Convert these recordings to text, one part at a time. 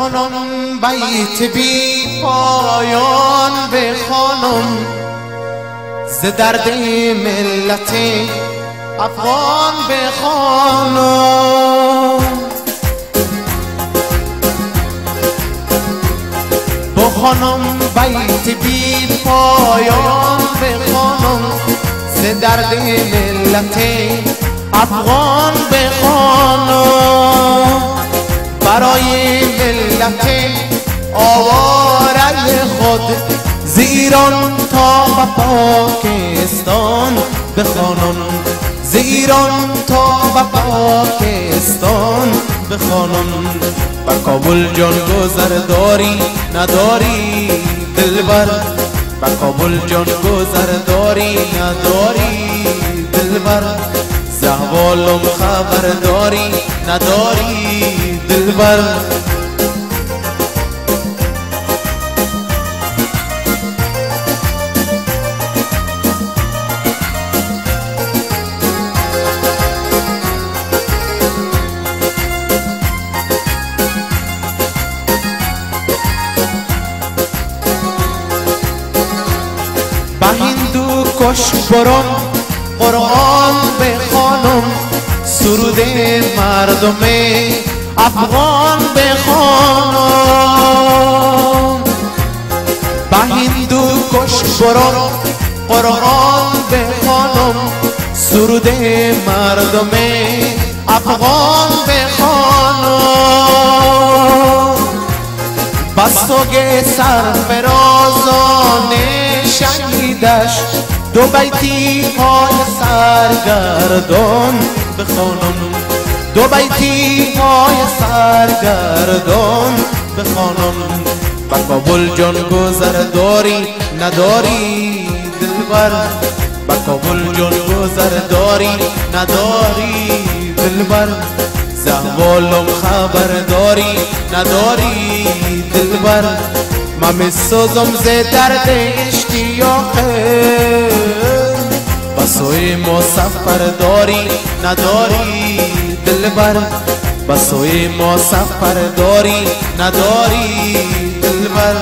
بخونم بیت بی پایان بخونم ز درد ملت افغان بخونم بخونم بیت بی پایان بخونم ز درد ملت افغان بخونم برای ملت آواره خود ز ایران تا به پاکستان بخوانم ز ایران تا به پاکستان بخوانم به کابل جان گذر داری نداری دلبر به کابل جان گذر داری نداری دلبر ز احوالم خبر داری نداری دلبر به هندو کش برم قرآن بخوانم سرود مردم افغان بخوانم به هندو کش برم قرآن بخوانم سرود مردم افغان بخوانم بستگ سرفرازان شهیدش دو بیتی های سرگردان بخوانم دو بیتی های سرگردان بخوانم به کابل جان گذر داری نداری دلبر به کابل جان گذر داری نداری دلبر ز احوالم خبر داری نداری دلبر من میسوزم ز درد اشتیاقه به سوی ما سفر داری نداری دلبر به سوی ما سفر داری نداری دلبر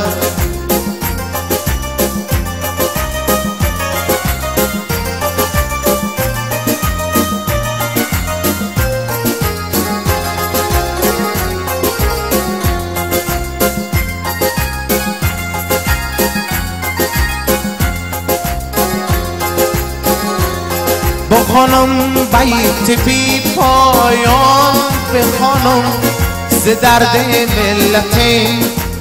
بخوانم بیت بی پایان بخوانم ز درد ملت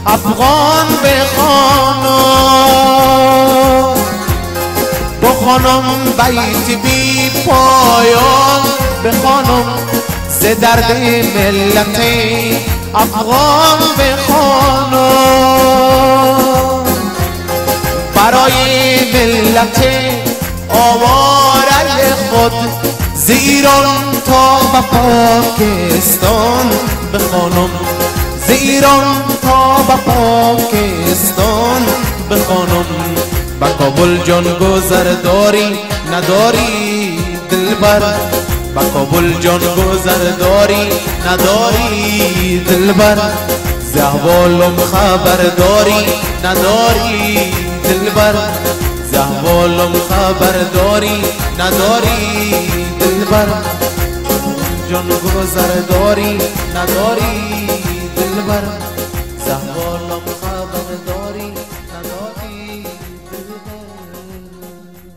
افغان بخوانم بخوانم بیت بی پایان بخوانم ز درد ملت افغان بخوانم برای ملت آواره خود ز ایران تا به پاکستان بخوانم ز ایران تا به پاکستان بخوانم به کابل جان گذر داری نداری دلبر به کابل جان گذر داری نداری دلبر ز احوالم خبر داری نداری دلبر ز احوالم خبر داری نداری دلبر جان گذر داری نداری دلبر ز احوالم خبر داری نداری دلبر